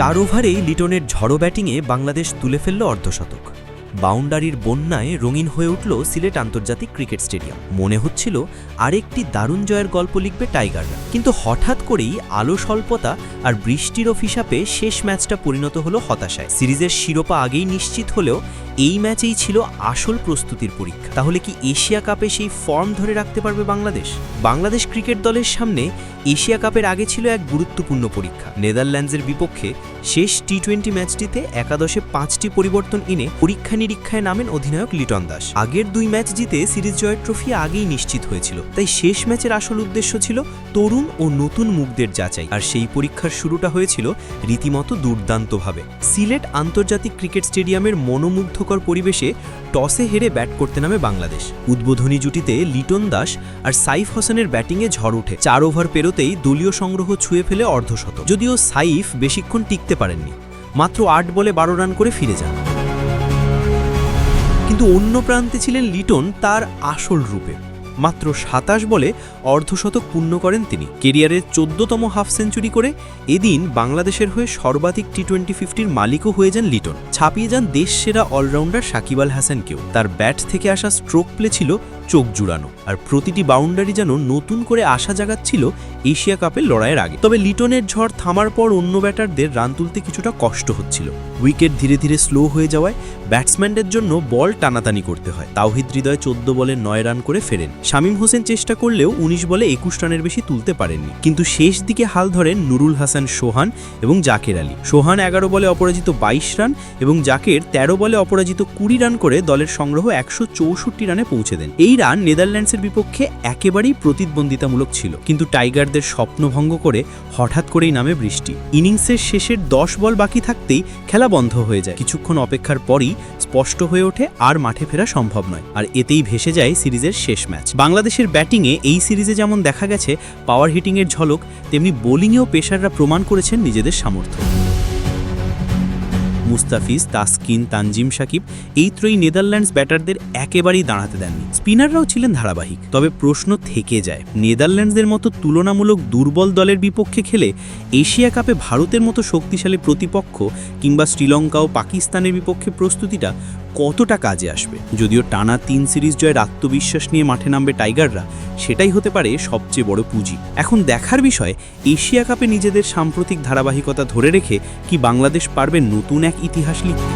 4 ওভারেই লিটনের ঝড়ো ব্যাটিংয়ে বাংলাদেশ তুলে ফেলল অর্ধশতক। বাউন্ডারির বন্যায় রঙিন হয়ে উঠল সিলেট আন্তর্জাতিক ক্রিকেট স্টেডিয়াম। মনে হচ্ছিল আরেকটি দারুণ জয়ের গল্প লিখবে টাইগাররা, কিন্তু হঠাৎ করেই আলো স্বল্পতা আর বৃষ্টির অভিশাপে শেষ ম্যাচটা পরিণত হলো হতাশায়। সিরিজের শিরোপা আগেই নিশ্চিত হলেও এই ম্যাচেই ছিল আসল প্রস্তুতির পরীক্ষা। তাহলে কি এশিয়া কাপে সেই ফর্ম ধরে রাখতে পারবে বাংলাদেশ? বাংলাদেশ ক্রিকেট দলের সামনে এশিয়া কাপের আগে ছিল এক গুরুত্বপূর্ণ পরীক্ষা। নেদারল্যান্ডসের বিপক্ষে শেষ টি-20 ম্যাচটিতে একাদশে 5টি পরিবর্তন এনে পরীক্ষা নিরীক্ষায় নামেন অধিনায়ক লিটন দাস। আগের 2 ম্যাচ জিতে সিরিজ জয়ের ট্রফি আগেই নিশ্চিত হয়েছিল, তাই শেষ ম্যাচের আসল উদ্দেশ্য ছিল তরুণ ও নতুন মুখদের যাচাই। আর সেই পরীক্ষার শুরুটা হয়েছিল রীতিমতো দুর্দান্তভাবে। সিলেট আন্তর্জাতিক ক্রিকেট স্টেডিয়ামের মনোমুগ্ধকর পরিবেশে টসে হেরে ব্যাট করতে নামে বাংলাদেশ। উদ্বোধনী জুটিতে লিটন দাস আর সাইফ হোসেনের ব্যাটিংয়ে ঝড় ওঠে। 4 ওভার পেরোতেই দলীয় সংগ্রহ ছুঁয়ে ফেলে অর্ধশতক। যদিও সাইফ বেশিক্ষণ টিকতে পারেননি, মাত্র 8 বলে 12 রান করে ফিরে যান। কিন্তু অন্য প্রান্তে ছিলেন লিটন তার আসল রূপে। মাত্র 27 বলে অর্ধশতক পূর্ণ করেন তিনি। কেরিয়ারের 14তম হাফ সেঞ্চুরি করে এদিন বাংলাদেশের হয়ে সর্বাধিক টি-20 50-র মালিকও হয়ে যান লিটন। ছাপিয়ে যান দেশ সেরা অলরাউন্ডার সাকিব আল হাসানকেও। তার ব্যাট থেকে আসা স্ট্রোক প্লে ছিল চোখ জুড়ানো, আর প্রতিটি বাউন্ডারি যেন নতুন করে আশা জাগাচ্ছিল এশিয়া কাপের লড়াইয়ের আগে। তবে লিটনের ঝড় থামার পর অন্য ব্যাটারদের রান তুলতে কিছুটা কষ্ট হচ্ছিল। উইকেট ধীরে ধীরে স্লো হয়ে যাওয়ায় ব্যাটসম্যানদের জন্য বল টানাটানি করতে হয়। তাওহিদ হৃদয় 14 বলে 9 রান করে ফেরেন। শামীম হোসেন চেষ্টা করলেও 19 বলে 21 রানের বেশি তুলতে পারেননি। কিন্তু শেষ দিকে হাল ধরেন নুরুল হাসান সোহান এবং জাকের আলী। সোহান 11 বলে অপরাজিত 22 রান এবং জাকের 13 বলে অপরাজিত 20 রান করে দলের সংগ্রহ 164 রানে পৌঁছে দেন। এই রান নেদারল্যান্ডসের বিপক্ষে একেবারেই প্রতিদ্বন্দ্বিতামূলক ছিল, কিন্তু টাইগারদের স্বপ্নভঙ্গ করে হঠাৎ করেই নামে বৃষ্টি। ইনিংসের শেষের 10 বল বাকি থাকতেই খেলা বন্ধ হয়ে যায়। কিছুক্ষণ অপেক্ষার পরই স্পষ্ট হয়ে ওঠে আর মাঠে ফেরা সম্ভব নয়, আর এতেই ভেসে যায় সিরিজের শেষ ম্যাচ। বাংলাদেশের ব্যাটিংয়ে এই সিরিজে যেমন দেখা গেছে পাওয়ার হিটিংয়ের ঝলক, তেমনি বোলিংয়েও পেসাররা প্রমাণ করেছেন নিজেদের সামর্থ্য। মুস্তাফিজ, তাসকিন, তানজিম সাকিব এই ত্রয়ী নেদারল্যান্ডস ব্যাটারদের একেবারেই দাঁড়াতে দেননি। স্পিনাররাও ছিলেন ধারাবাহিক। তবে প্রশ্ন থেকে যায়, নেদারল্যান্ডসদের মতো তুলনামূলক দুর্বল দলের বিপক্ষে খেলে এশিয়া কাপে ভারতের মতো শক্তিশালী প্রতিপক্ষ কিংবা শ্রীলঙ্কা ও পাকিস্তানের বিপক্ষে প্রস্তুতিটা কতটা কাজে আসবে? যদিও টানা 3 সিরিজ জয়ের আত্মবিশ্বাস নিয়ে মাঠে নামবে টাইগাররা, সেটাই হতে পারে সবচেয়ে বড় পুঁজি। এখন দেখার বিষয়, এশিয়া কাপে নিজেদের সাম্প্রতিক ধারাবাহিকতা ধরে রেখে কি বাংলাদেশ পারবে নতুন এক ইতিহাস লিখতে?